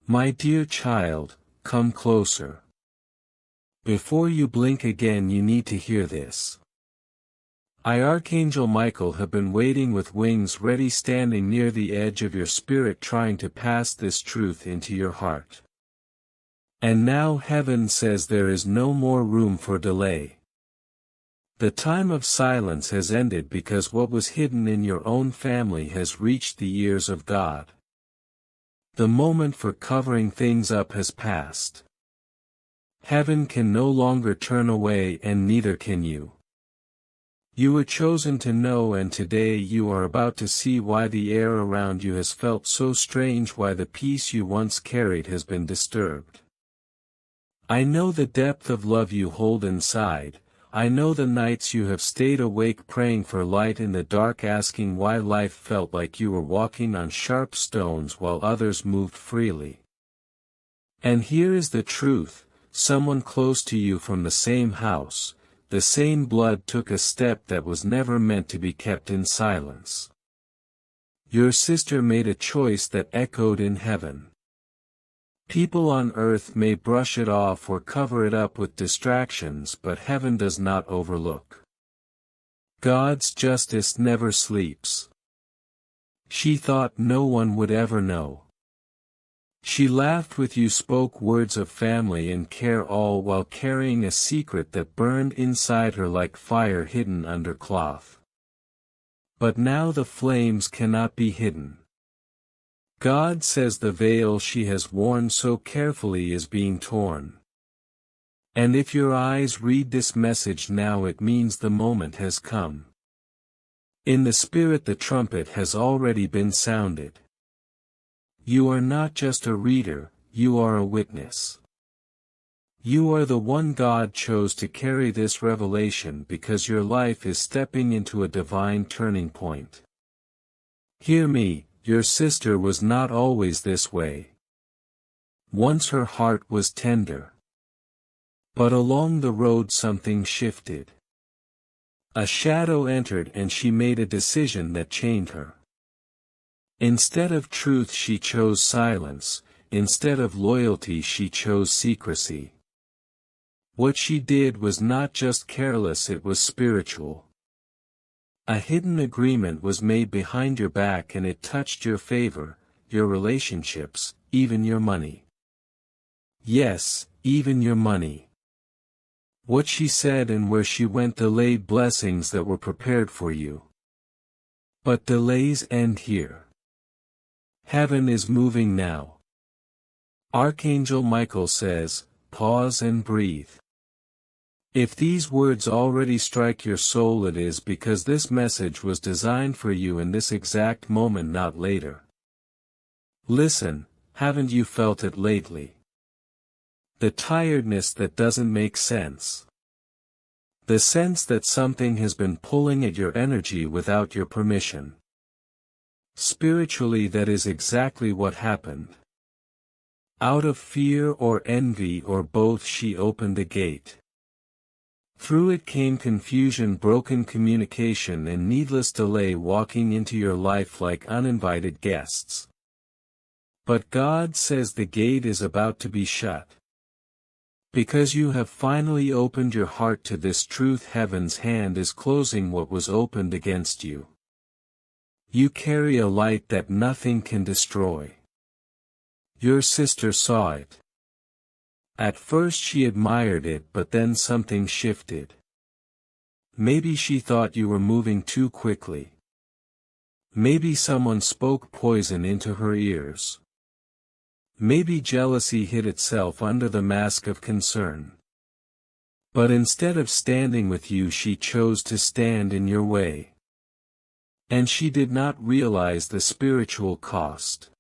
My dear child, come closer. Before you blink again, you need to hear this. I, Archangel Michael, have been waiting with wings ready, standing near the edge of your spirit, trying to pass this truth into your heart. And now heaven says there is no more room for delay. The time of silence has ended because what was hidden in your own family has reached the ears of God. The moment for covering things up has passed. Heaven can no longer turn away, and neither can you. You were chosen to know, and today you are about to see why the air around you has felt so strange, why the peace you once carried has been disturbed. I know the depth of love you hold inside. I know the nights you have stayed awake praying for light in the dark, asking why life felt like you were walking on sharp stones while others moved freely. And here is the truth: someone close to you from the same house, the same blood, took a step that was never meant to be kept in silence. Your sister made a choice that echoed in heaven. People on earth may brush it off or cover it up with distractions, but heaven does not overlook. God's justice never sleeps. She thought no one would ever know. She laughed with you, spoke words of family and care, all while carrying a secret that burned inside her like fire hidden under cloth. But now the flames cannot be hidden. God says the veil she has worn so carefully is being torn. And if your eyes read this message now, it means the moment has come. In the spirit, the trumpet has already been sounded. You are not just a reader, you are a witness. You are the one God chose to carry this revelation, because your life is stepping into a divine turning point. Hear me. Your sister was not always this way. Once her heart was tender. But along the road something shifted. A shadow entered and she made a decision that chained her. Instead of truth she chose silence, instead of loyalty she chose secrecy. What she did was not just careless, it was spiritual. A hidden agreement was made behind your back, and it touched your favor, your relationships, even your money. Yes, even your money. What she said and where she went delayed blessings that were prepared for you. But delays end here. Heaven is moving now. Archangel Michael says, pause and breathe. If these words already strike your soul, it is because this message was designed for you in this exact moment, not later. Listen, haven't you felt it lately? The tiredness that doesn't make sense. The sense that something has been pulling at your energy without your permission. Spiritually, that is exactly what happened. Out of fear or envy or both, she opened a gate. Through it came confusion, broken communication, and needless delay walking into your life like uninvited guests. But God says the gate is about to be shut. Because you have finally opened your heart to this truth, heaven's hand is closing what was opened against you. You carry a light that nothing can destroy. Your sister saw it. At first she admired it, but then something shifted. Maybe she thought you were moving too quickly. Maybe someone spoke poison into her ears. Maybe jealousy hid itself under the mask of concern. But instead of standing with you, she chose to stand in your way. And she did not realize the spiritual cost.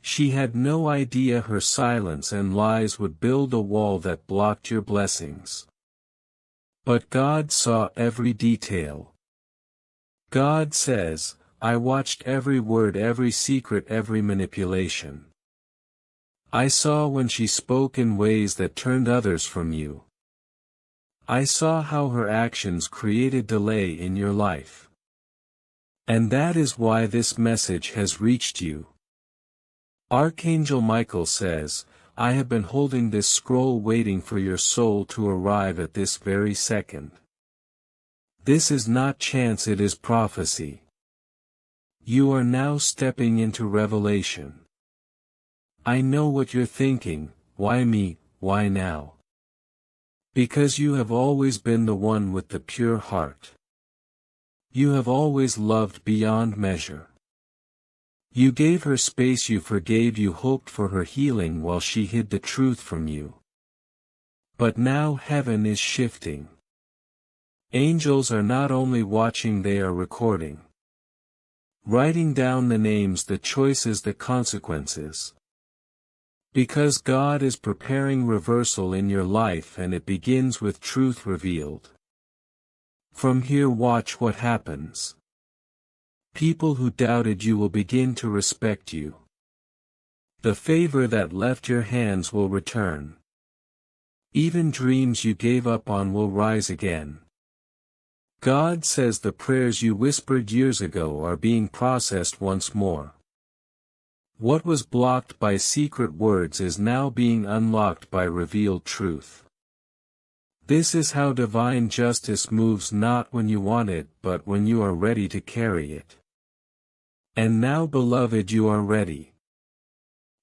She had no idea her silence and lies would build a wall that blocked your blessings. But God saw every detail. God says, I watched every word, every secret, every manipulation. I saw when she spoke in ways that turned others from you. I saw how her actions created delay in your life. And that is why this message has reached you. Archangel Michael says, I have been holding this scroll waiting for your soul to arrive at this very second. This is not chance, it is prophecy. You are now stepping into revelation. I know what you're thinking, why me, why now? Because you have always been the one with the pure heart. You have always loved beyond measure. You gave her space, you forgave, you hoped for her healing while she hid the truth from you. But now heaven is shifting. Angels are not only watching, they are recording. Writing down the names, the choices, the consequences. Because God is preparing reversal in your life, and it begins with truth revealed. From here, watch what happens. People who doubted you will begin to respect you. The favor that left your hands will return. Even dreams you gave up on will rise again. God says the prayers you whispered years ago are being processed once more. What was blocked by secret words is now being unlocked by revealed truth. This is how divine justice moves, not when you want it, but when you are ready to carry it. And now, beloved, you are ready.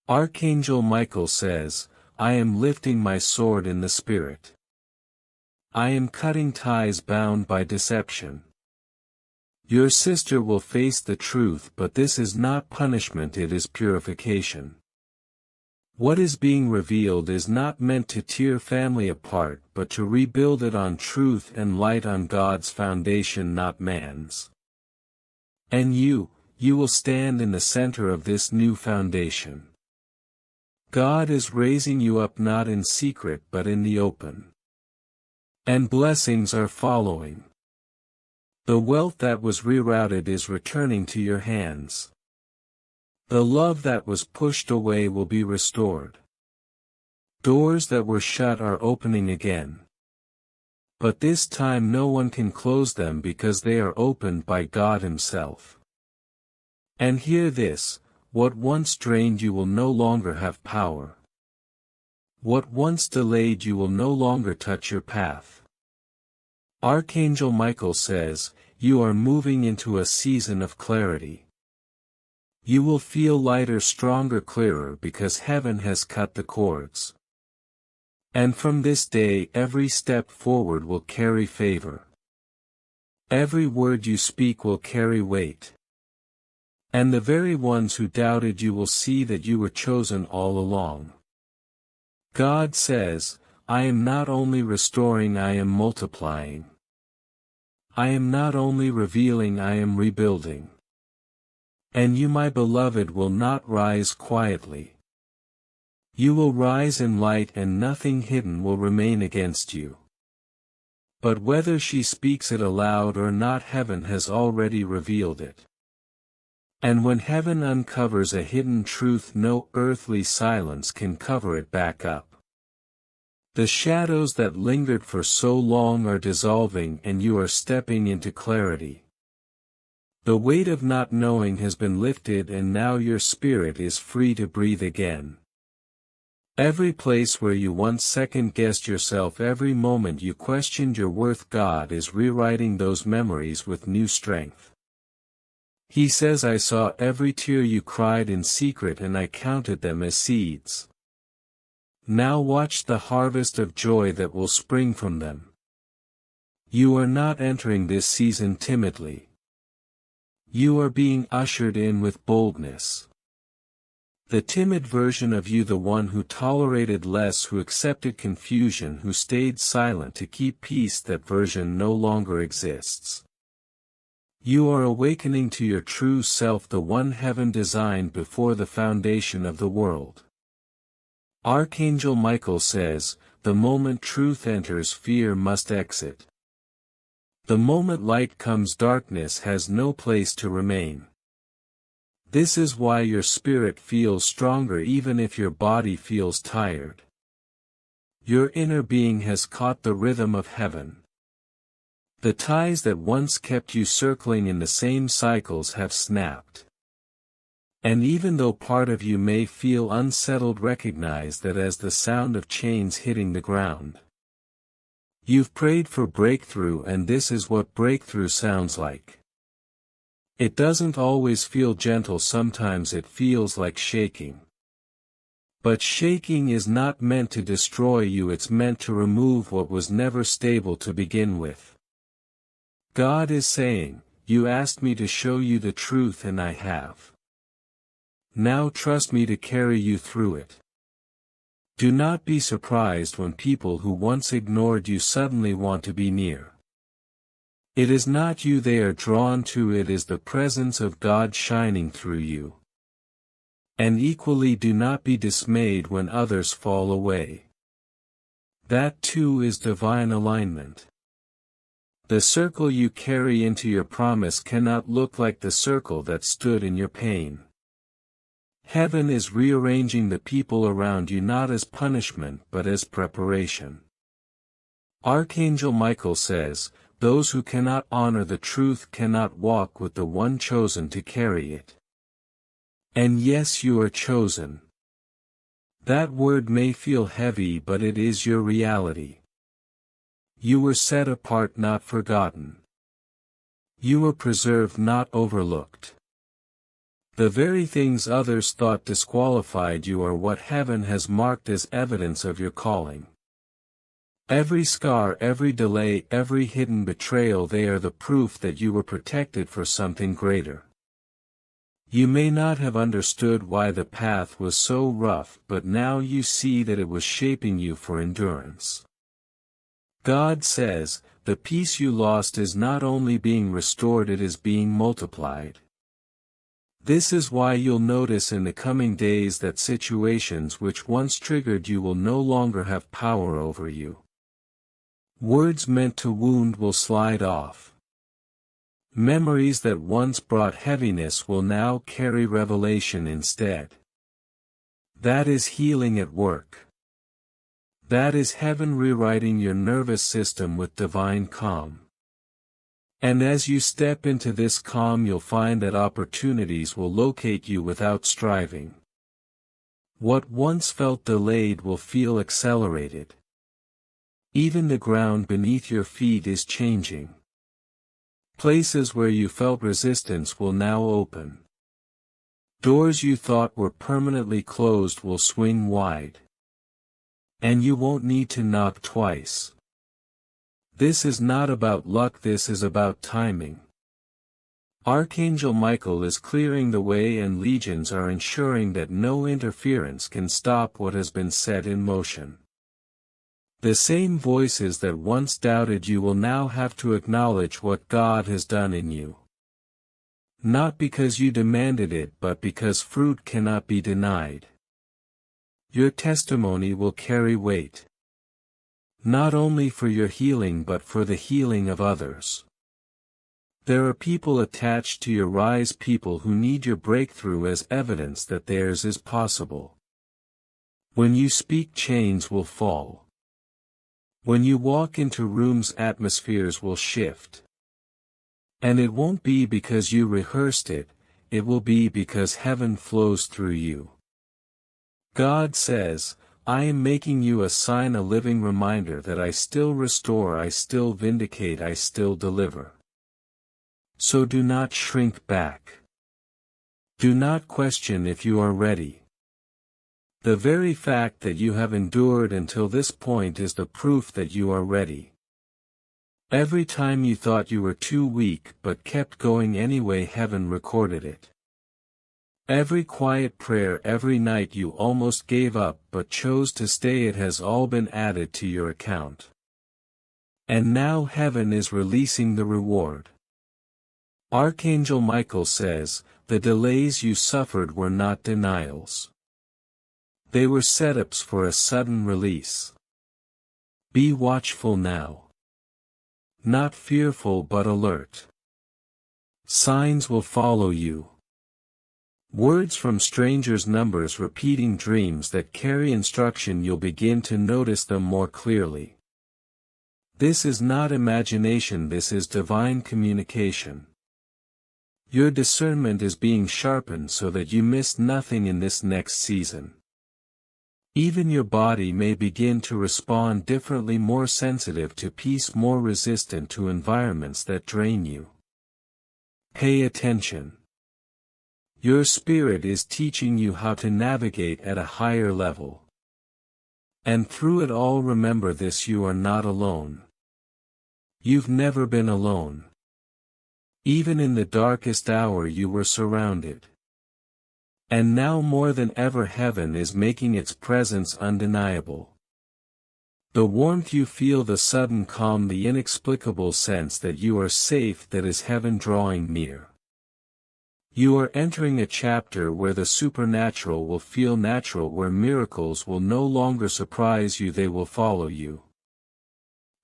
Archangel Michael says, I am lifting my sword in the Spirit. I am cutting ties bound by deception. Your sister will face the truth, but this is not punishment, it is purification. What is being revealed is not meant to tear family apart, but to rebuild it on truth and light, on God's foundation, not man's. And you will stand in the center of this new foundation. God is raising you up, not in secret but in the open. And blessings are following. The wealth that was rerouted is returning to your hands. The love that was pushed away will be restored. Doors that were shut are opening again. But this time no one can close them, because they are opened by God Himself. And hear this, what once drained you will no longer have power. What once delayed you will no longer touch your path. Archangel Michael says, you are moving into a season of clarity. You will feel lighter, stronger, clearer, because heaven has cut the cords. And from this day every step forward will carry favor. Every word you speak will carry weight. And the very ones who doubted you will see that you were chosen all along. God says, I am not only restoring, I am multiplying. I am not only revealing, I am rebuilding. And you, my beloved, will not rise quietly. You will rise in light, and nothing hidden will remain against you. But whether she speaks it aloud or not, heaven has already revealed it. And when heaven uncovers a hidden truth, no earthly silence can cover it back up. The shadows that lingered for so long are dissolving, and you are stepping into clarity. The weight of not knowing has been lifted, and now your spirit is free to breathe again. Every place where you once second-guessed yourself, every moment you questioned your worth, God is rewriting those memories with new strength. He says, I saw every tear you cried in secret, and I counted them as seeds. Now watch the harvest of joy that will spring from them. You are not entering this season timidly. You are being ushered in with boldness. The timid version of you, the one who tolerated less, who accepted confusion, who stayed silent to keep peace, that version no longer exists. You are awakening to your true self, the one heaven designed before the foundation of the world. Archangel Michael says, the moment truth enters, fear must exit. The moment light comes, darkness has no place to remain. This is why your spirit feels stronger even if your body feels tired. Your inner being has caught the rhythm of heaven. The ties that once kept you circling in the same cycles have snapped. And even though part of you may feel unsettled, recognize that as the sound of chains hitting the ground. You've prayed for breakthrough, and this is what breakthrough sounds like. It doesn't always feel gentle, sometimes it feels like shaking. But shaking is not meant to destroy you, it's meant to remove what was never stable to begin with. God is saying, you asked me to show you the truth and I have. Now trust me to carry you through it. Do not be surprised when people who once ignored you suddenly want to be near. It is not you they are drawn to, it is the presence of God shining through you. And equally, do not be dismayed when others fall away. That too is divine alignment. The circle you carry into your promise cannot look like the circle that stood in your pain. Heaven is rearranging the people around you not as punishment but as preparation. Archangel Michael says, those who cannot honor the truth cannot walk with the one chosen to carry it. And yes, you are chosen. That word may feel heavy, but it is your reality. You were set apart, not forgotten. You were preserved, not overlooked. The very things others thought disqualified you are what heaven has marked as evidence of your calling. Every scar, every delay, every hidden betrayal, they are the proof that you were protected for something greater. You may not have understood why the path was so rough, but now you see that it was shaping you for endurance. God says, the peace you lost is not only being restored, it is being multiplied. This is why you'll notice in the coming days that situations which once triggered you will no longer have power over you. Words meant to wound will slide off. Memories that once brought heaviness will now carry revelation instead. That is healing at work. That is heaven rewriting your nervous system with divine calm. And as you step into this calm, you'll find that opportunities will locate you without striving. What once felt delayed will feel accelerated. Even the ground beneath your feet is changing. Places where you felt resistance will now open. Doors you thought were permanently closed will swing wide. And you won't need to knock twice. This is not about luck, this is about timing. Archangel Michael is clearing the way, and legions are ensuring that no interference can stop what has been set in motion. The same voices that once doubted you will now have to acknowledge what God has done in you. Not because you demanded it, but because fruit cannot be denied. Your testimony will carry weight. Not only for your healing but for the healing of others. There are people attached to your rise, people who need your breakthrough as evidence that theirs is possible. When you speak, chains will fall. When you walk into rooms, atmospheres will shift. And it won't be because you rehearsed it, it will be because heaven flows through you. God says, I am making you a sign, a living reminder that I still restore, I still vindicate, I still deliver. So do not shrink back. Do not question if you are ready. The very fact that you have endured until this point is the proof that you are ready. Every time you thought you were too weak but kept going anyway, heaven recorded it. Every quiet prayer, every night you almost gave up but chose to stay, it has all been added to your account. And now heaven is releasing the reward. Archangel Michael says, the delays you suffered were not denials. They were setups for a sudden release. Be watchful now. Not fearful but alert. Signs will follow you. Words from strangers, numbers, repeating dreams that carry instruction, you'll begin to notice them more clearly. This is not imagination, this is divine communication. Your discernment is being sharpened so that you miss nothing in this next season. Even your body may begin to respond differently, more sensitive to peace, more resistant to environments that drain you. Pay attention. Your spirit is teaching you how to navigate at a higher level. And through it all, remember this: you are not alone. You've never been alone. Even in the darkest hour you were surrounded. And now more than ever, heaven is making its presence undeniable. The warmth you feel, the sudden calm, the inexplicable sense that you are safe, that is heaven drawing near. You are entering a chapter where the supernatural will feel natural, where miracles will no longer surprise you, they will follow you.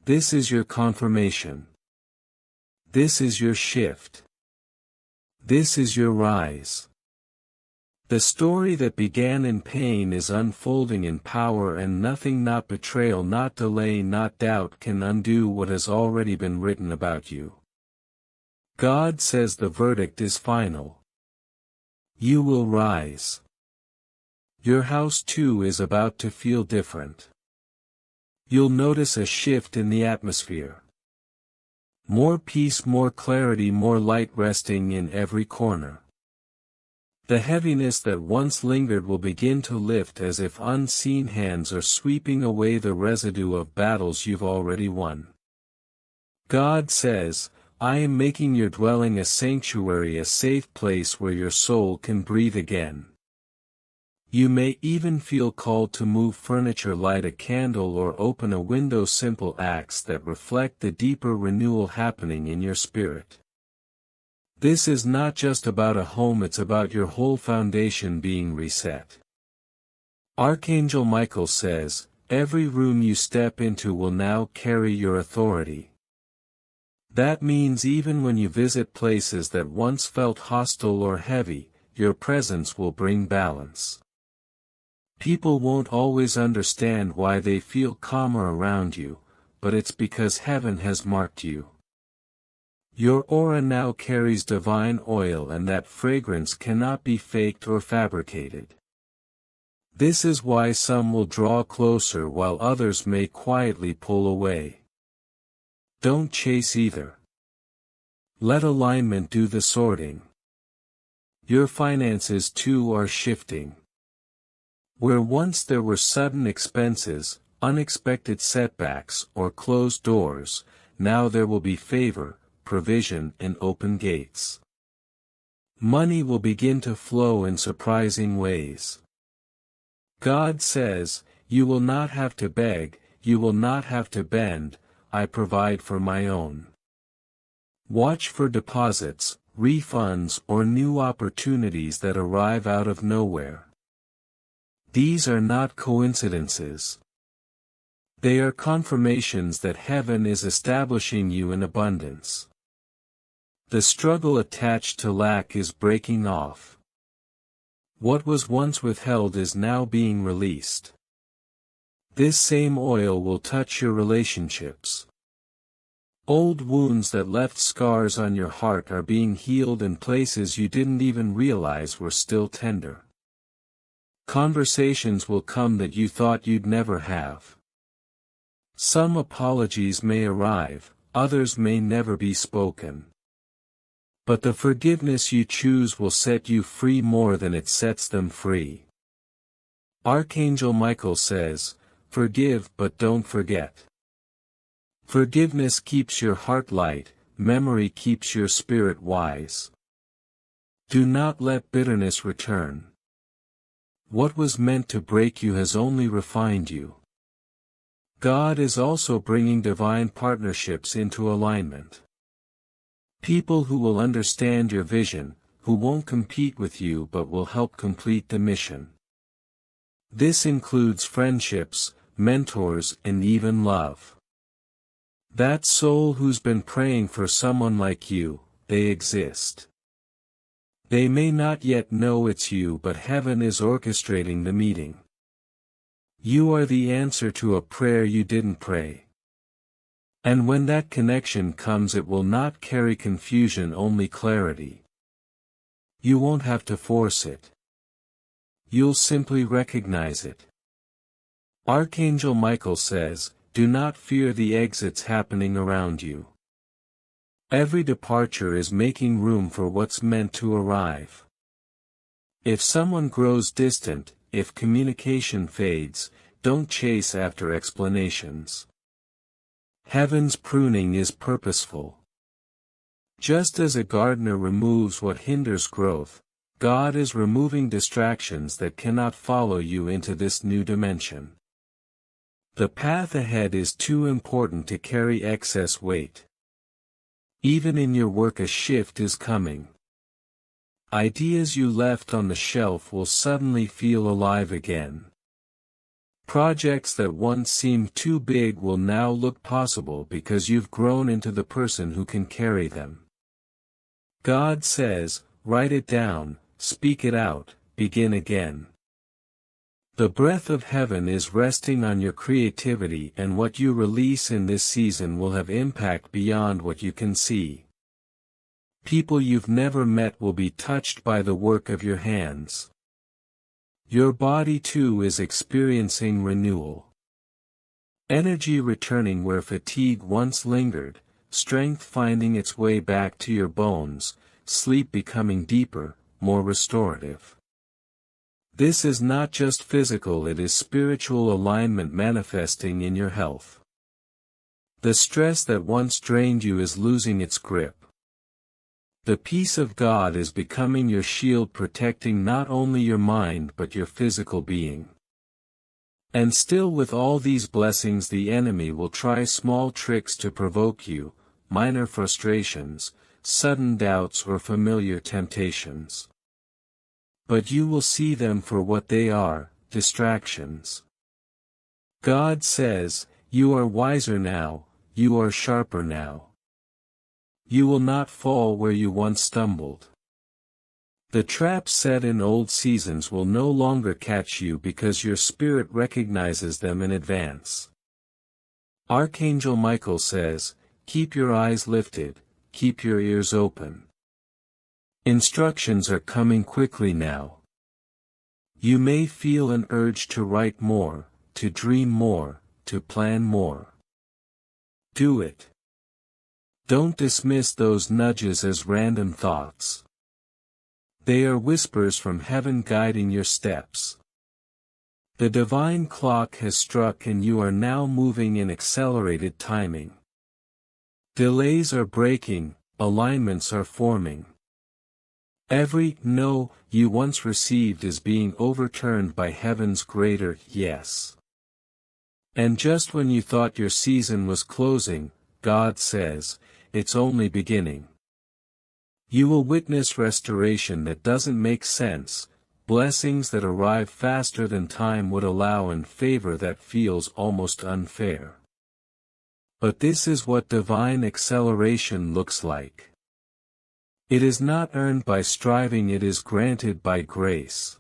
This is your confirmation. This is your shift. This is your rise. The story that began in pain is unfolding in power, and nothing, not betrayal, not delay, not doubt, can undo what has already been written about you. God says the verdict is final. You will rise. Your house too is about to feel different. You'll notice a shift in the atmosphere. More peace, more clarity, more light resting in every corner. The heaviness that once lingered will begin to lift, as if unseen hands are sweeping away the residue of battles you've already won. God says, I am making your dwelling a sanctuary, a safe place where your soul can breathe again. You may even feel called to move furniture, light a candle, or open a window, simple acts that reflect the deeper renewal happening in your spirit. This is not just about a home, it's about your whole foundation being reset. Archangel Michael says, every room you step into will now carry your authority. That means even when you visit places that once felt hostile or heavy, your presence will bring balance. People won't always understand why they feel calmer around you, but it's because heaven has marked you. Your aura now carries divine oil, and that fragrance cannot be faked or fabricated. This is why some will draw closer while others may quietly pull away. Don't chase either. Let alignment do the sorting. Your finances too are shifting. Where once there were sudden expenses, unexpected setbacks, or closed doors, now there will be favor, provision, and open gates. Money will begin to flow in surprising ways. God says, you will not have to beg, you will not have to bend, I provide for my own. Watch for deposits, refunds, or new opportunities that arrive out of nowhere. These are not coincidences. They are confirmations that heaven is establishing you in abundance. The struggle attached to lack is breaking off. What was once withheld is now being released. This same oil will touch your relationships. Old wounds that left scars on your heart are being healed, in places you didn't even realize were still tender. Conversations will come that you thought you'd never have. Some apologies may arrive, others may never be spoken. But the forgiveness you choose will set you free more than it sets them free. Archangel Michael says, forgive but don't forget. Forgiveness keeps your heart light, memory keeps your spirit wise. Do not let bitterness return. What was meant to break you has only refined you. God is also bringing divine partnerships into alignment. People who will understand your vision, who won't compete with you but will help complete the mission. This includes friendships, mentors, and even love. That soul who's been praying for someone like you, they exist. They may not yet know it's you, but heaven is orchestrating the meeting. You are the answer to a prayer you didn't pray. And when that connection comes, it will not carry confusion, only clarity. You won't have to force it. You'll simply recognize it. Archangel Michael says, do not fear the exits happening around you. Every departure is making room for what's meant to arrive. If someone grows distant, if communication fades, don't chase after explanations. Heaven's pruning is purposeful. Just as a gardener removes what hinders growth, God is removing distractions that cannot follow you into this new dimension. The path ahead is too important to carry excess weight. Even in your work a shift is coming. Ideas you left on the shelf will suddenly feel alive again. Projects that once seemed too big will now look possible because you've grown into the person who can carry them. God says, write it down, speak it out, begin again. The breath of heaven is resting on your creativity, and what you release in this season will have impact beyond what you can see. People you've never met will be touched by the work of your hands. Your body too is experiencing renewal. Energy returning where fatigue once lingered, strength finding its way back to your bones, sleep becoming deeper, more restorative. This is not just physical, it is spiritual alignment manifesting in your health. The stress that once drained you is losing its grip. The peace of God is becoming your shield, protecting not only your mind but your physical being. And still, with all these blessings, the enemy will try small tricks to provoke you, minor frustrations, sudden doubts or familiar temptations. But you will see them for what they are, distractions. God says, you are wiser now, you are sharper now. You will not fall where you once stumbled. The traps set in old seasons will no longer catch you because your spirit recognizes them in advance. Archangel Michael says, keep your eyes lifted, keep your ears open. Instructions are coming quickly now. You may feel an urge to write more, to dream more, to plan more. Do it. Don't dismiss those nudges as random thoughts. They are whispers from heaven guiding your steps. The divine clock has struck and you are now moving in accelerated timing. Delays are breaking, alignments are forming. Every no you once received is being overturned by heaven's greater yes. And just when you thought your season was closing, God says, it's only beginning. You will witness restoration that doesn't make sense, blessings that arrive faster than time would allow, and favor that feels almost unfair. But this is what divine acceleration looks like. It is not earned by striving, it is granted by grace.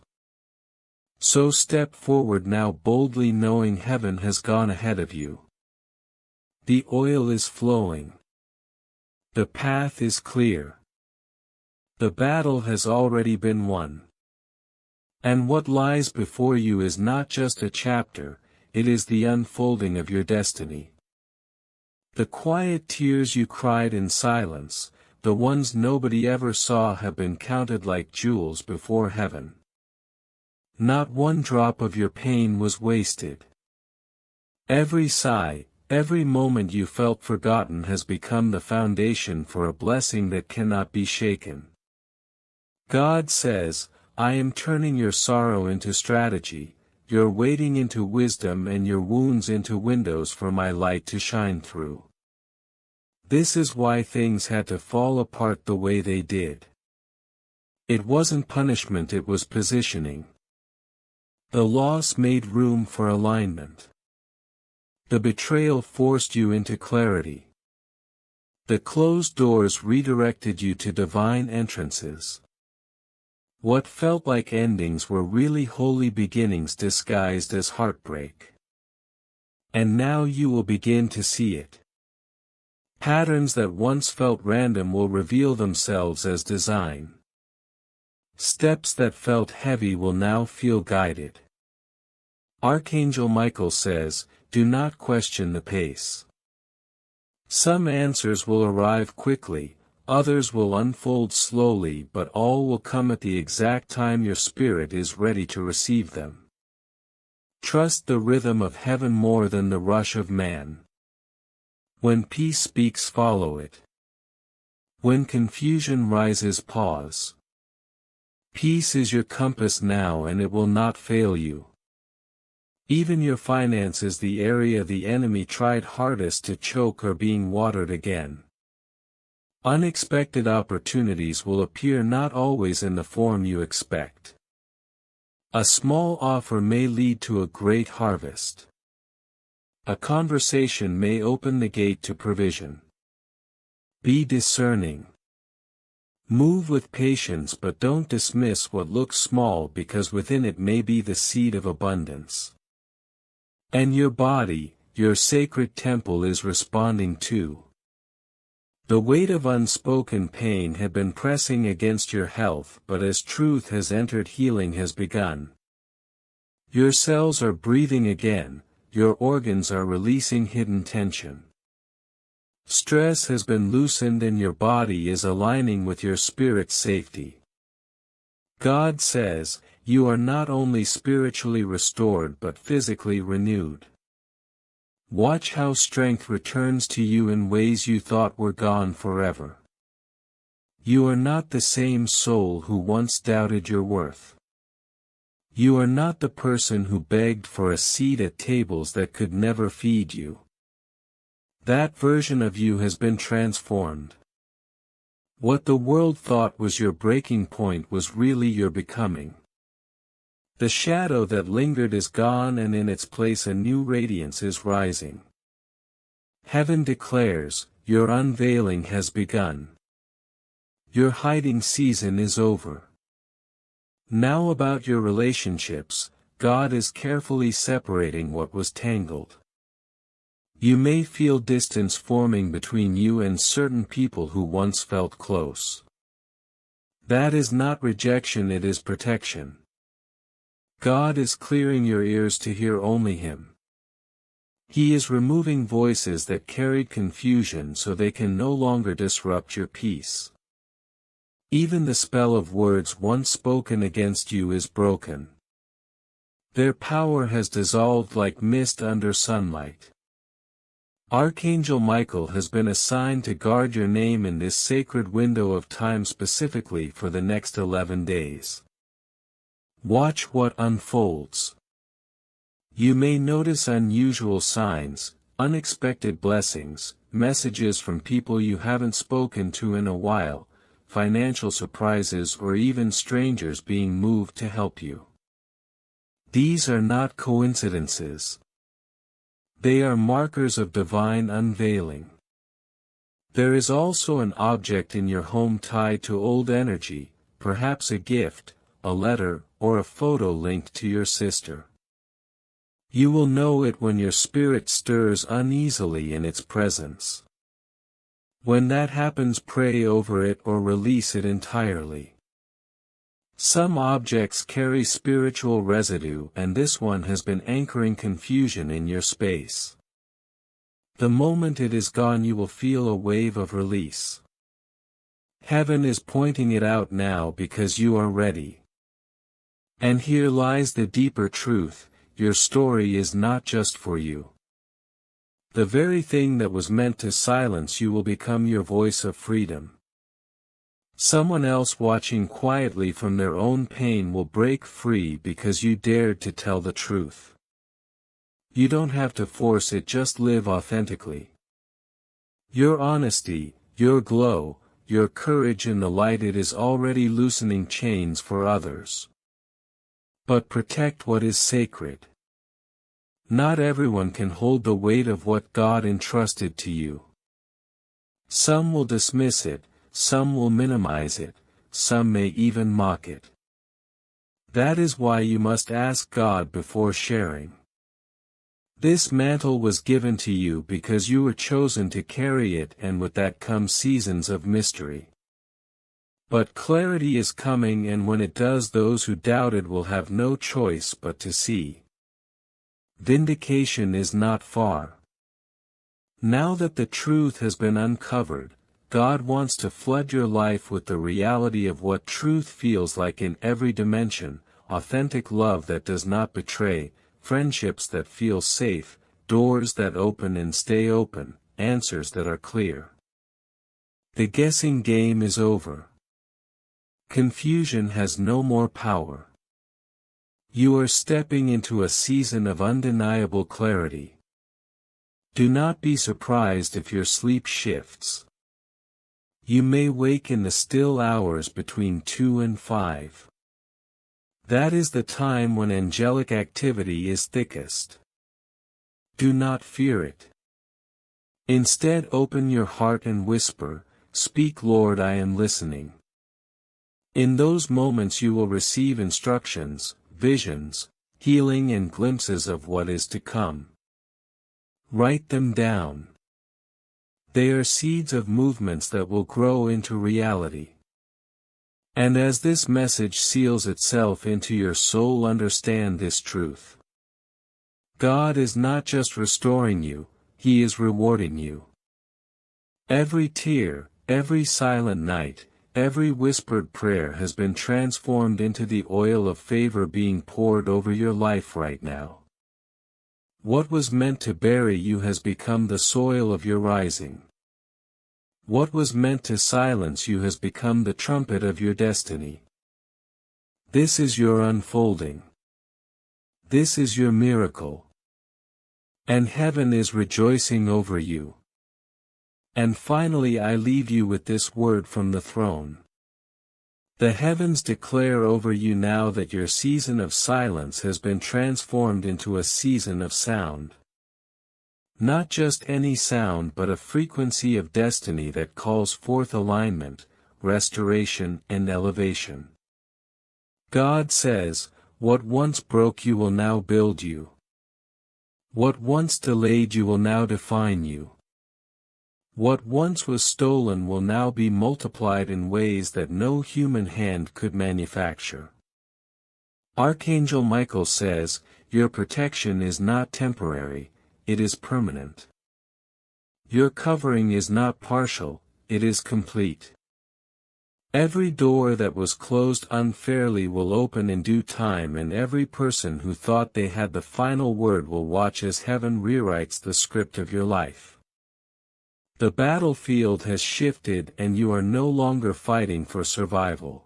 So step forward now boldly, knowing heaven has gone ahead of you. The oil is flowing. The path is clear. The battle has already been won. And what lies before you is not just a chapter, it is the unfolding of your destiny. The quiet tears you cried in silence, the ones nobody ever saw, have been counted like jewels before heaven. Not one drop of your pain was wasted. Every sigh, every moment you felt forgotten has become the foundation for a blessing that cannot be shaken. God says, I am turning your sorrow into strategy, your waiting into wisdom, and your wounds into windows for my light to shine through. This is why things had to fall apart the way they did. It wasn't punishment, it was positioning. The loss made room for alignment. The betrayal forced you into clarity. The closed doors redirected you to divine entrances. What felt like endings were really holy beginnings disguised as heartbreak. And now you will begin to see it. Patterns that once felt random will reveal themselves as design. Steps that felt heavy will now feel guided. Archangel Michael says, do not question the pace. Some answers will arrive quickly, others will unfold slowly, but all will come at the exact time your spirit is ready to receive them. Trust the rhythm of heaven more than the rush of man. When peace speaks, follow it. When confusion rises, pause. Peace is your compass now, and it will not fail you. Even your finances, the area the enemy tried hardest to choke, are being watered again. Unexpected opportunities will appear, not always in the form you expect. A small offer may lead to a great harvest. A conversation may open the gate to provision. Be discerning. Move with patience, but don't dismiss what looks small, because within it may be the seed of abundance. And your body, your sacred temple, is responding too. The weight of unspoken pain had been pressing against your health, but as truth has entered, healing has begun. Your cells are breathing again, your organs are releasing hidden tension. Stress has been loosened and your body is aligning with your spirit's safety. God says, you are not only spiritually restored but physically renewed. Watch how strength returns to you in ways you thought were gone forever. You are not the same soul who once doubted your worth. You are not the person who begged for a seat at tables that could never feed you. That version of you has been transformed. What the world thought was your breaking point was really your becoming. The shadow that lingered is gone, and in its place a new radiance is rising. Heaven declares, your unveiling has begun. Your hiding season is over. Now about your relationships, God is carefully separating what was tangled. You may feel distance forming between you and certain people who once felt close. That is not rejection, it is protection. God is clearing your ears to hear only Him. He is removing voices that carried confusion so they can no longer disrupt your peace. Even the spell of words once spoken against you is broken. Their power has dissolved like mist under sunlight. Archangel Michael has been assigned to guard your name in this sacred window of time, specifically for the next 11 days. Watch what unfolds. You may notice unusual signs, unexpected blessings, messages from people you haven't spoken to in a while, financial surprises, or even strangers being moved to help you. These are not coincidences. They are markers of divine unveiling. There is also an object in your home tied to old energy, perhaps a gift, a letter, or a photo linked to your sister. You will know it when your spirit stirs uneasily in its presence. When that happens, pray over it or release it entirely. Some objects carry spiritual residue, and this one has been anchoring confusion in your space. The moment it is gone, you will feel a wave of release. Heaven is pointing it out now because you are ready. And here lies the deeper truth: your story is not just for you. The very thing that was meant to silence you will become your voice of freedom. Someone else watching quietly from their own pain will break free because you dared to tell the truth. You don't have to force it, just live authentically. Your honesty, your glow, your courage in the light, it is already loosening chains for others. But protect what is sacred. Not everyone can hold the weight of what God entrusted to you. Some will dismiss it, some will minimize it, some may even mock it. That is why you must ask God before sharing. This mantle was given to you because you were chosen to carry it, and with that come seasons of mystery. But clarity is coming, and when it does, those who doubted will have no choice but to see. Vindication is not far. Now that the truth has been uncovered, God wants to flood your life with the reality of what truth feels like in every dimension: authentic love that does not betray, friendships that feel safe, doors that open and stay open, answers that are clear. The guessing game is over. Confusion has no more power. You are stepping into a season of undeniable clarity. Do not be surprised if your sleep shifts. You may wake in the still hours between 2 and 5. That is the time when angelic activity is thickest. Do not fear it. Instead, open your heart and whisper, "Speak, Lord, I am listening." In those moments you will receive instructions, visions, healing, and glimpses of what is to come. Write them down. They are seeds of movements that will grow into reality. And as this message seals itself into your soul, understand this truth. God is not just restoring you, He is rewarding you. Every tear, every silent night, every whispered prayer has been transformed into the oil of favor being poured over your life right now. What was meant to bury you has become the soil of your rising. What was meant to silence you has become the trumpet of your destiny. This is your unfolding. This is your miracle. And heaven is rejoicing over you. And finally, I leave you with this word from the throne. The heavens declare over you now that your season of silence has been transformed into a season of sound. Not just any sound, but a frequency of destiny that calls forth alignment, restoration, and elevation. God says, "What once broke you will now build you. What once delayed you will now define you. What once was stolen will now be multiplied in ways that no human hand could manufacture." Archangel Michael says, "Your protection is not temporary, it is permanent. Your covering is not partial, it is complete. Every door that was closed unfairly will open in due time, and every person who thought they had the final word will watch as heaven rewrites the script of your life. The battlefield has shifted, and you are no longer fighting for survival.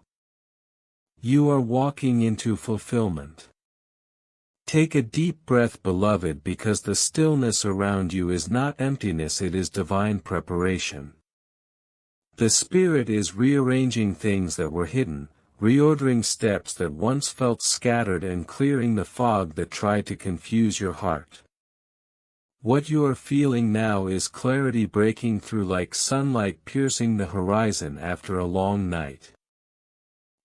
You are walking into fulfillment. Take a deep breath, beloved, because the stillness around you is not emptiness, it is divine preparation. The Spirit is rearranging things that were hidden, reordering steps that once felt scattered, and clearing the fog that tried to confuse your heart. What you are feeling now is clarity breaking through like sunlight piercing the horizon after a long night.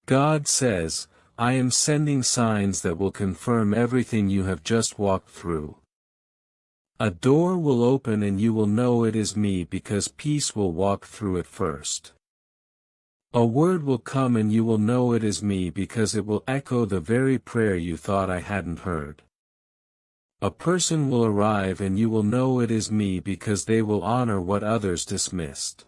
God says, "I am sending signs that will confirm everything you have just walked through. A door will open and you will know it is me, because peace will walk through it first. A word will come and you will know it is me, because it will echo the very prayer you thought I hadn't heard. A person will arrive and you will know it is me, because they will honor what others dismissed."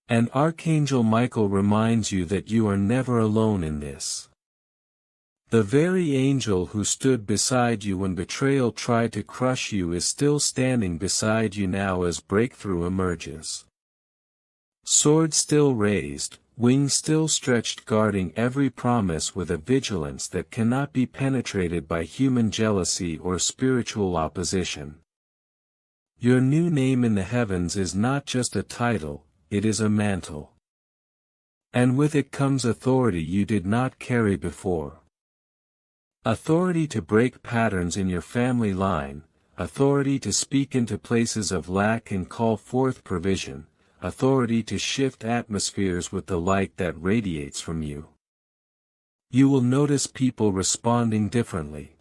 And Archangel Michael reminds you that you are never alone in this. The very angel who stood beside you when betrayal tried to crush you is still standing beside you now as breakthrough emerges. Sword still raised, wings still stretched, guarding every promise with a vigilance that cannot be penetrated by human jealousy or spiritual opposition. Your new name in the heavens is not just a title, it is a mantle. And with it comes authority you did not carry before. Authority to break patterns in your family line, authority to speak into places of lack and call forth provision, authority to shift atmospheres with the light that radiates from you. You will notice people responding differently.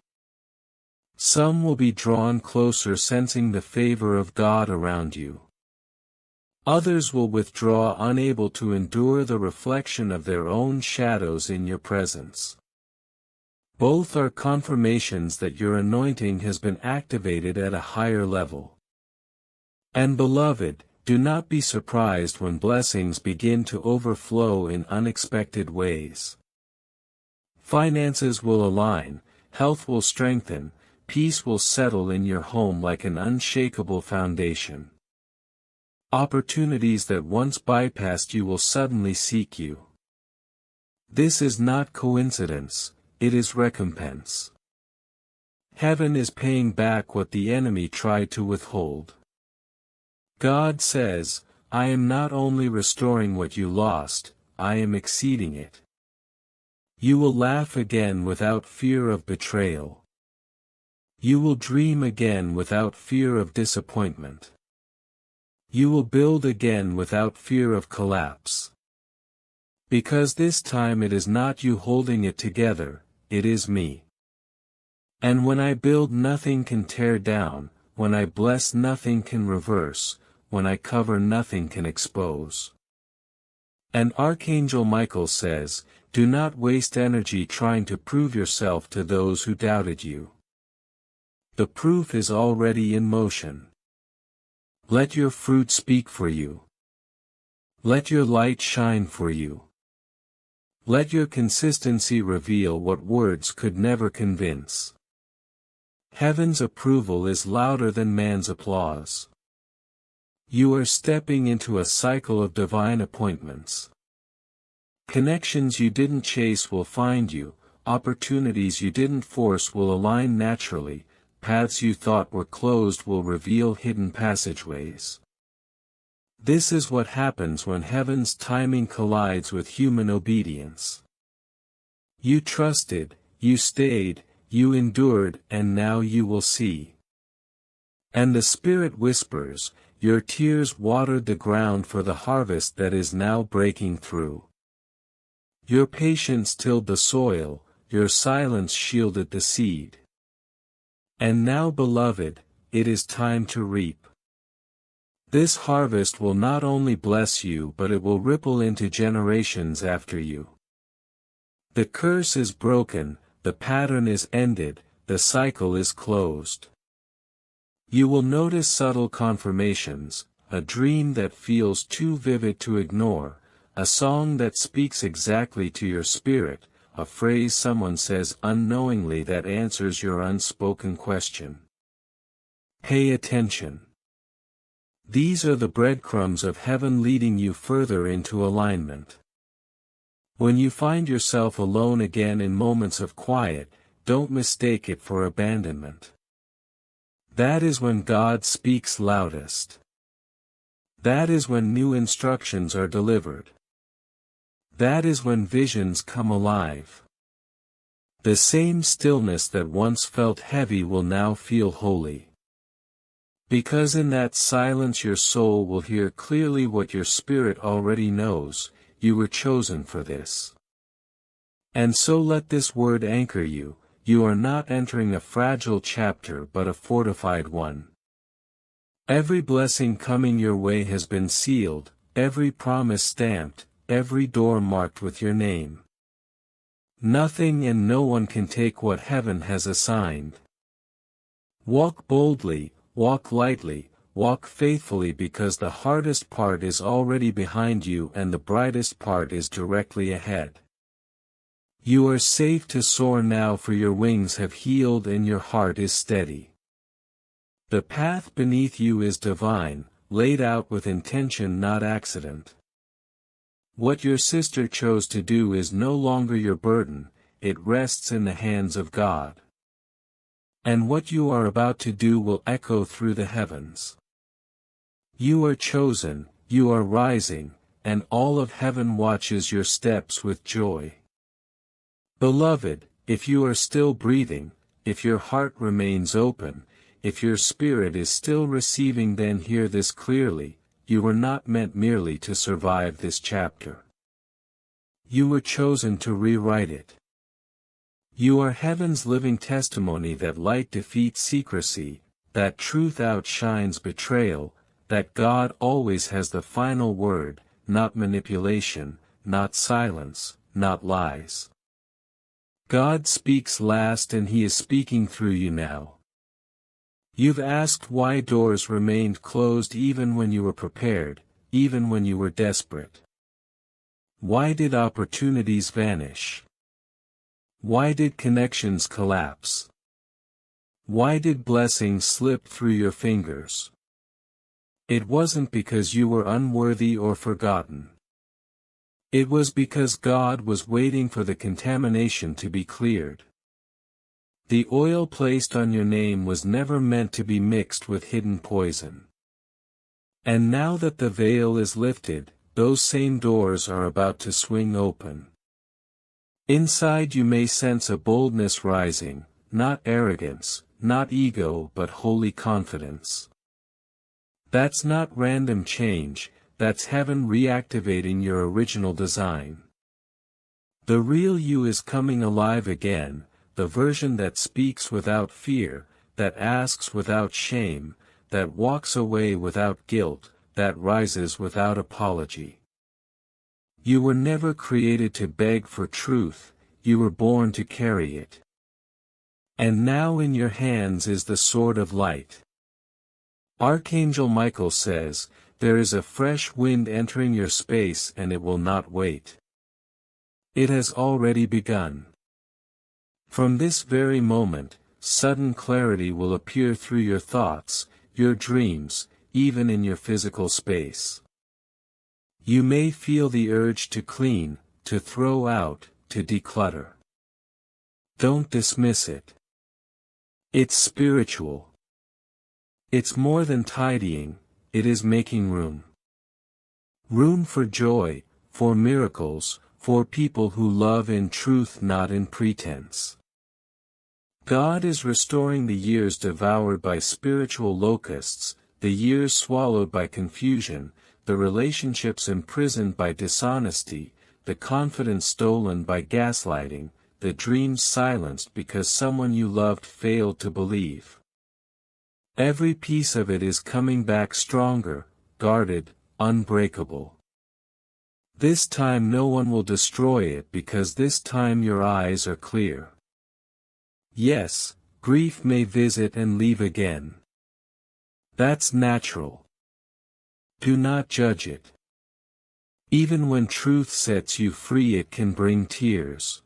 Some will be drawn closer, sensing the favor of God around you. Others will withdraw, unable to endure the reflection of their own shadows in your presence. Both are confirmations that your anointing has been activated at a higher level. And beloved, do not be surprised when blessings begin to overflow in unexpected ways. Finances will align, health will strengthen, peace will settle in your home like an unshakable foundation. Opportunities that once bypassed you will suddenly seek you. This is not coincidence, it is recompense. Heaven is paying back what the enemy tried to withhold. God says, I am not only restoring what you lost, I am exceeding it. You will laugh again without fear of betrayal. You will dream again without fear of disappointment. You will build again without fear of collapse. Because this time it is not you holding it together, it is me. And when I build, nothing can tear down, when I bless, nothing can reverse, when I cover, nothing can expose. And Archangel Michael says, do not waste energy trying to prove yourself to those who doubted you. The proof is already in motion. Let your fruit speak for you. Let your light shine for you. Let your consistency reveal what words could never convince. Heaven's approval is louder than man's applause. You are stepping into a cycle of divine appointments. Connections you didn't chase will find you, opportunities you didn't force will align naturally, paths you thought were closed will reveal hidden passageways. This is what happens when heaven's timing collides with human obedience. You trusted, you stayed, you endured, and now you will see. And the Spirit whispers, your tears watered the ground for the harvest that is now breaking through. Your patience tilled the soil, your silence shielded the seed. And now, beloved, it is time to reap. This harvest will not only bless you, but it will ripple into generations after you. The curse is broken, the pattern is ended, the cycle is closed. You will notice subtle confirmations, a dream that feels too vivid to ignore, a song that speaks exactly to your spirit, a phrase someone says unknowingly that answers your unspoken question. Pay attention. These are the breadcrumbs of heaven leading you further into alignment. When you find yourself alone again in moments of quiet, don't mistake it for abandonment. That is when God speaks loudest. That is when new instructions are delivered. That is when visions come alive. The same stillness that once felt heavy will now feel holy. Because in that silence your soul will hear clearly what your spirit already knows, you were chosen for this. And so let this word anchor you, you are not entering a fragile chapter but a fortified one. Every blessing coming your way has been sealed, every promise stamped, every door marked with your name. Nothing and no one can take what heaven has assigned. Walk boldly, walk lightly, walk faithfully, because the hardest part is already behind you and the brightest part is directly ahead. You are safe to soar now, for your wings have healed and your heart is steady. The path beneath you is divine, laid out with intention, not accident. What your sister chose to do is no longer your burden, it rests in the hands of God. And what you are about to do will echo through the heavens. You are chosen, you are rising, and all of heaven watches your steps with joy. Beloved, if you are still breathing, if your heart remains open, if your spirit is still receiving, then hear this clearly: you were not meant merely to survive this chapter. You were chosen to rewrite it. You are heaven's living testimony that light defeats secrecy, that truth outshines betrayal, that God always has the final word, not manipulation, not silence, not lies. God speaks last and He is speaking through you now. You've asked why doors remained closed even when you were prepared, even when you were desperate. Why did opportunities vanish? Why did connections collapse? Why did blessings slip through your fingers? It wasn't because you were unworthy or forgotten. It was because God was waiting for the contamination to be cleared. The oil placed on your name was never meant to be mixed with hidden poison. And now that the veil is lifted, those same doors are about to swing open. Inside you may sense a boldness rising, not arrogance, not ego but holy confidence. That's not random change, that's heaven reactivating your original design. The real you is coming alive again, the version that speaks without fear, that asks without shame, that walks away without guilt, that rises without apology. You were never created to beg for truth, you were born to carry it. And now in your hands is the sword of light. Archangel Michael says, there is a fresh wind entering your space and it will not wait. It has already begun. From this very moment, sudden clarity will appear through your thoughts, your dreams, even in your physical space. You may feel the urge to clean, to throw out, to declutter. Don't dismiss it. It's spiritual. It's more than tidying, it is making room. Room for joy, for miracles, for people who love in truth not in pretense. God is restoring the years devoured by spiritual locusts, the years swallowed by confusion, the relationships imprisoned by dishonesty, the confidence stolen by gaslighting, the dreams silenced because someone you loved failed to believe. Every piece of it is coming back stronger, guarded, unbreakable. This time no one will destroy it because this time your eyes are clear. Yes, grief may visit and leave again. That's natural. Do not judge it. Even when truth sets you free it can bring tears.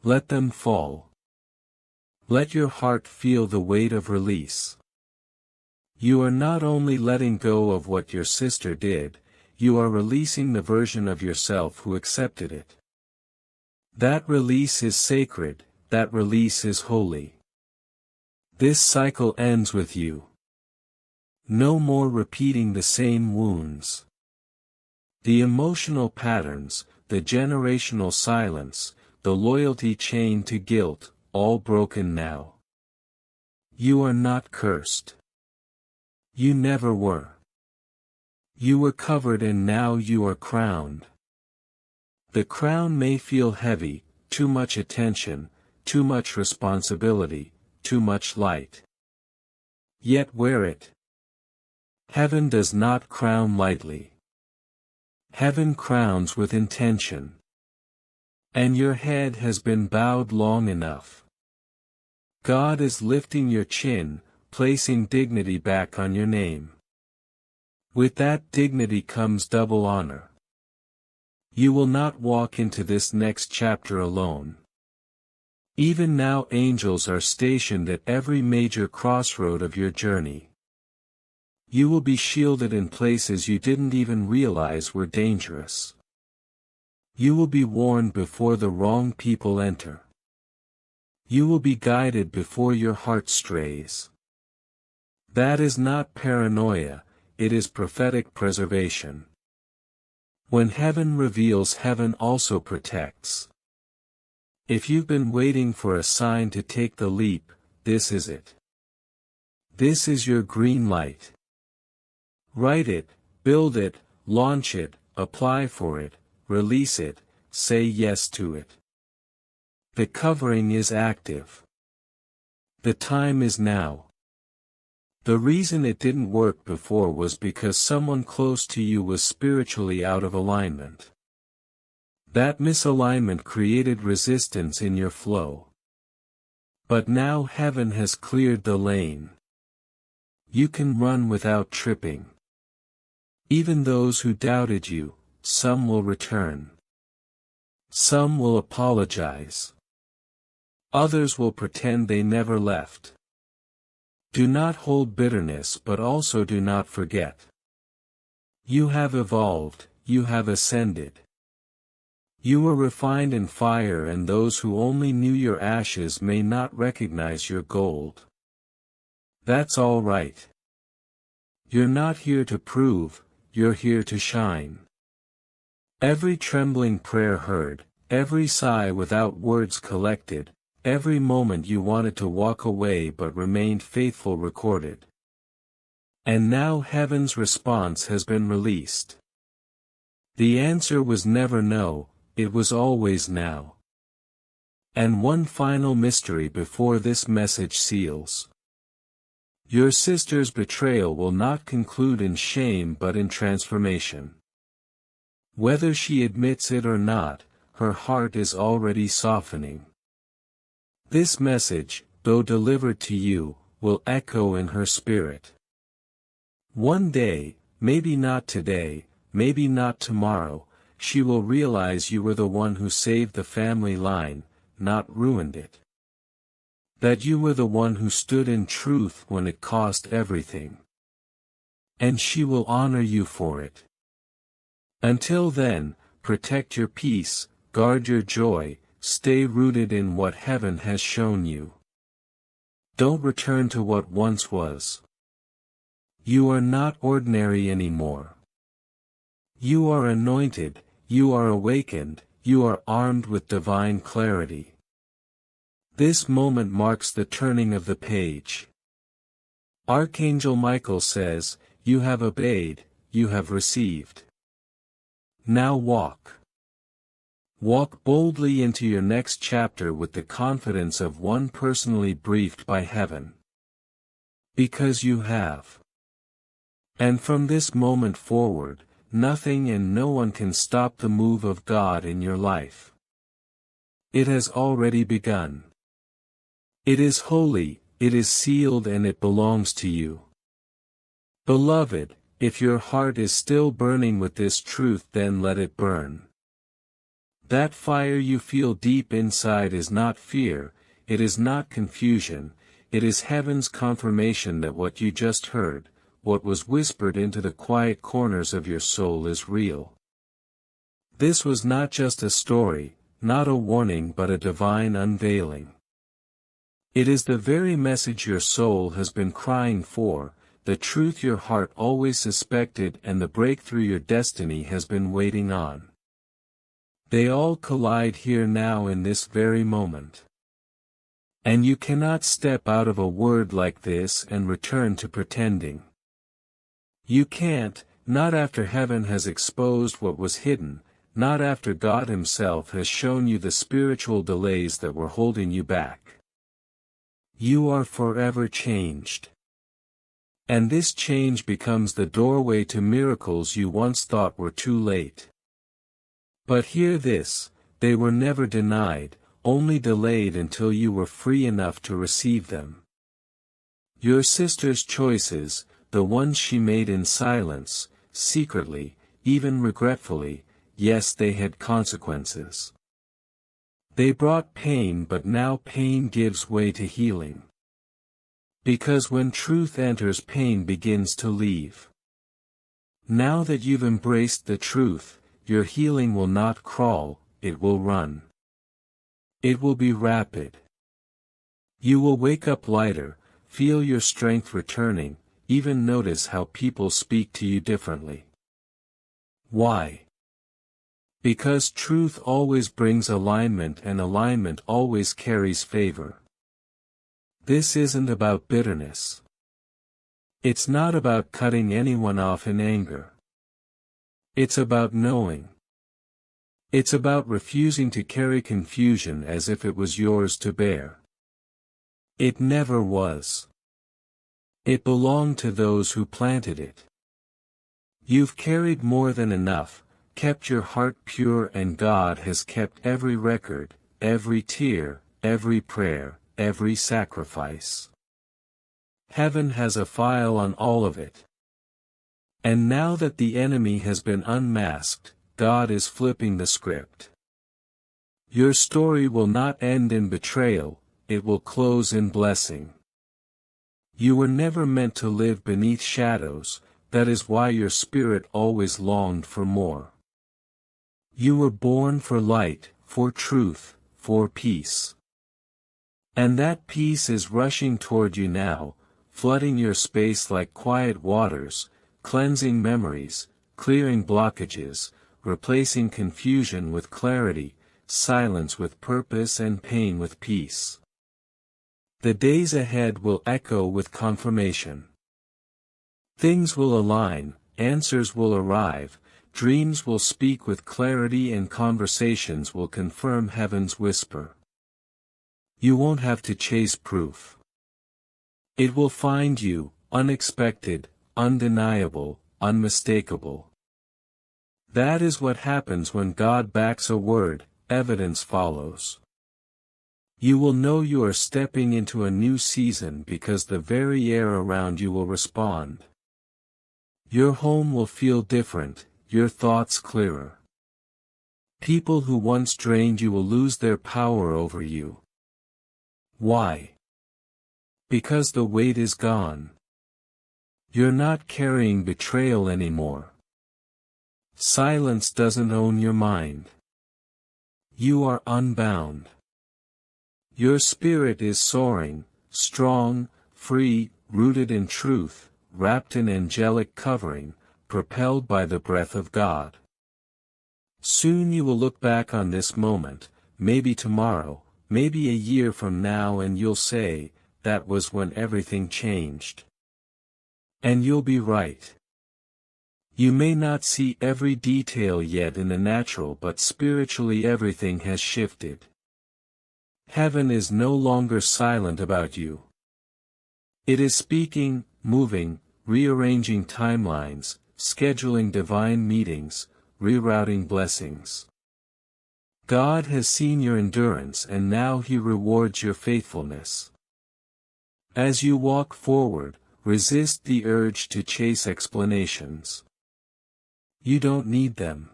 Let them fall. Let your heart feel the weight of release. You are not only letting go of what your sister did, you are releasing the version of yourself who accepted it. That release is sacred, that release is holy. This cycle ends with you. No more repeating the same wounds. The emotional patterns, the generational silence, the loyalty chained to guilt, all broken now. You are not cursed. You never were. You were covered and now you are crowned. The crown may feel heavy, too much attention, too much responsibility, too much light. Yet wear it. Heaven does not crown lightly. Heaven crowns with intention. And your head has been bowed long enough. God is lifting your chin, placing dignity back on your name. With that dignity comes double honor. You will not walk into this next chapter alone. Even now angels are stationed at every major crossroad of your journey. You will be shielded in places you didn't even realize were dangerous. You will be warned before the wrong people enter. You will be guided before your heart strays. That is not paranoia, it is prophetic preservation. When heaven reveals, heaven also protects. If you've been waiting for a sign to take the leap, this is it. This is your green light. Write it, build it, launch it, apply for it, release it, say yes to it. The covering is active. The time is now. The reason it didn't work before was because someone close to you was spiritually out of alignment. That misalignment created resistance in your flow. But now heaven has cleared the lane. You can run without tripping. Even those who doubted you, some will return. Some will apologize. Others will pretend they never left. Do not hold bitterness, but also do not forget. You have evolved, you have ascended. You were refined in fire, and those who only knew your ashes may not recognize your gold. That's all right. You're not here to prove, you're here to shine. Every trembling prayer heard, every sigh without words collected, every moment you wanted to walk away but remained faithful recorded. And now heaven's response has been released. The answer was never no, it was always now. And one final mystery before this message seals. Your sister's betrayal will not conclude in shame but in transformation. Whether she admits it or not, her heart is already softening. This message, though delivered to you, will echo in her spirit. One day, maybe not today, maybe not tomorrow, she will realize you were the one who saved the family line, not ruined it. That you were the one who stood in truth when it cost everything. And she will honor you for it. Until then, protect your peace, guard your joy, stay rooted in what heaven has shown you. Don't return to what once was. You are not ordinary anymore. You are anointed, you are awakened, you are armed with divine clarity. This moment marks the turning of the page. Archangel Michael says, "You have obeyed, you have received. Now walk. Walk boldly into your next chapter with the confidence of one personally briefed by heaven. Because you have. And from this moment forward, nothing and no one can stop the move of God in your life. It has already begun. It is holy, it is sealed, and it belongs to you. Beloved, if your heart is still burning with this truth, then let it burn. That fire you feel deep inside is not fear, it is not confusion, it is heaven's confirmation that what you just heard, what was whispered into the quiet corners of your soul, is real. This was not just a story, not a warning, but a divine unveiling. It is the very message your soul has been crying for, the truth your heart always suspected, and the breakthrough your destiny has been waiting on. They all collide here now in this very moment. And you cannot step out of a word like this and return to pretending. You can't, not after heaven has exposed what was hidden, not after God Himself has shown you the spiritual delays that were holding you back. You are forever changed. And this change becomes the doorway to miracles you once thought were too late. But hear this, they were never denied, only delayed until you were free enough to receive them. Your sister's choices, the ones she made in silence, secretly, even regretfully, yes, they had consequences. They brought pain, but now pain gives way to healing. Because when truth enters, pain begins to leave. Now that you've embraced the truth, your healing will not crawl, it will run. It will be rapid. You will wake up lighter, feel your strength returning, even notice how people speak to you differently. Why? Because truth always brings alignment, and alignment always carries favor. This isn't about bitterness. It's not about cutting anyone off in anger. It's about knowing. It's about refusing to carry confusion as if it was yours to bear. It never was. It belonged to those who planted it. You've carried more than enough, kept your heart pure, and God has kept every record, every tear, every prayer, every sacrifice. Heaven has a file on all of it. And now that the enemy has been unmasked, God is flipping the script. Your story will not end in betrayal, it will close in blessing. You were never meant to live beneath shadows, that is why your spirit always longed for more. You were born for light, for truth, for peace. And that peace is rushing toward you now, flooding your space like quiet waters, cleansing memories, clearing blockages, replacing confusion with clarity, silence with purpose, and pain with peace. The days ahead will echo with confirmation. Things will align, answers will arrive, dreams will speak with clarity, and conversations will confirm heaven's whisper. You won't have to chase proof. It will find you, unexpected, undeniable, unmistakable. That is what happens when God backs a word, evidence follows. You will know you are stepping into a new season because the very air around you will respond. Your home will feel different, your thoughts clearer. People who once drained you will lose their power over you. Why? Because the weight is gone. You're not carrying betrayal anymore. Silence doesn't own your mind. You are unbound. Your spirit is soaring, strong, free, rooted in truth, wrapped in angelic covering, propelled by the breath of God. Soon you will look back on this moment, maybe tomorrow, maybe a year from now, and you'll say, that was when everything changed. And you'll be right. You may not see every detail yet in the natural, but spiritually everything has shifted. Heaven is no longer silent about you. It is speaking, moving, rearranging timelines, scheduling divine meetings, rerouting blessings. God has seen your endurance, and now He rewards your faithfulness. As you walk forward, resist the urge to chase explanations. You don't need them.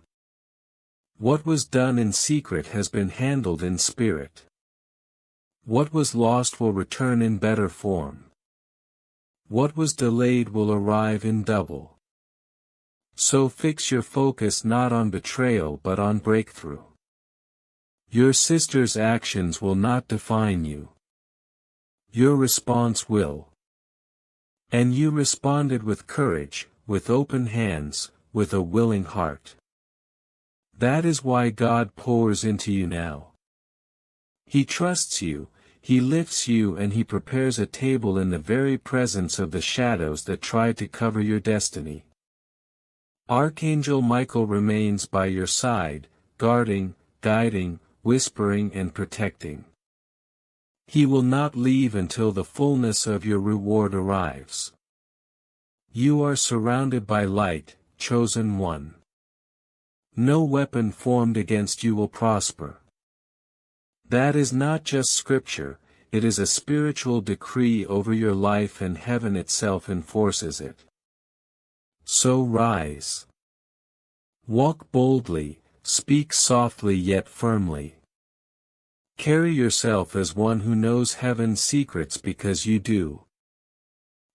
What was done in secret has been handled in spirit. What was lost will return in better form. What was delayed will arrive in double. So fix your focus not on betrayal but on breakthrough. Your sister's actions will not define you. Your response will. And you responded with courage, with open hands, with a willing heart. That is why God pours into you now. He trusts you, He lifts you, and He prepares a table in the very presence of the shadows that try to cover your destiny. Archangel Michael remains by your side, guarding, guiding, whispering, and protecting. He will not leave until the fullness of your reward arrives. You are surrounded by light, chosen one. No weapon formed against you will prosper. That is not just scripture, it is a spiritual decree over your life, and heaven itself enforces it. So rise. Walk boldly, speak softly yet firmly. Carry yourself as one who knows heaven's secrets, because you do.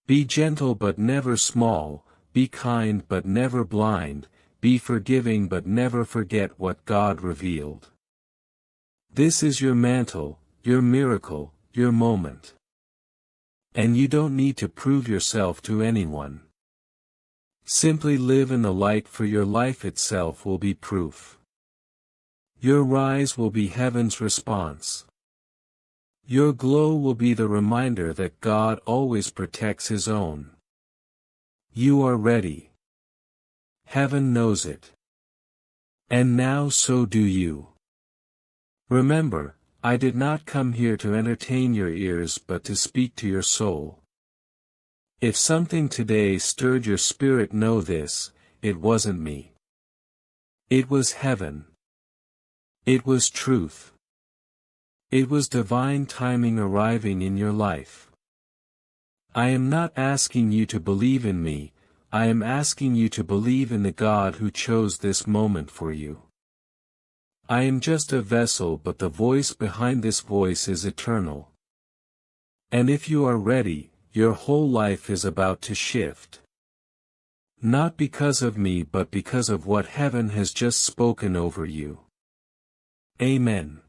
Be gentle but never small, be kind but never blind, be forgiving but never forget what God revealed. This is your mantle, your miracle, your moment. And you don't need to prove yourself to anyone. Simply live in the light, for your life itself will be proof. Your rise will be heaven's response. Your glow will be the reminder that God always protects His own. You are ready. Heaven knows it. And now so do you. Remember, I did not come here to entertain your ears but to speak to your soul. If something today stirred your spirit, know this: it wasn't me. It was heaven. It was truth. It was divine timing arriving in your life. I am not asking you to believe in me, I am asking you to believe in the God who chose this moment for you. I am just a vessel, but the voice behind this voice is eternal. And if you are ready, your whole life is about to shift. Not because of me, but because of what heaven has just spoken over you. Amen.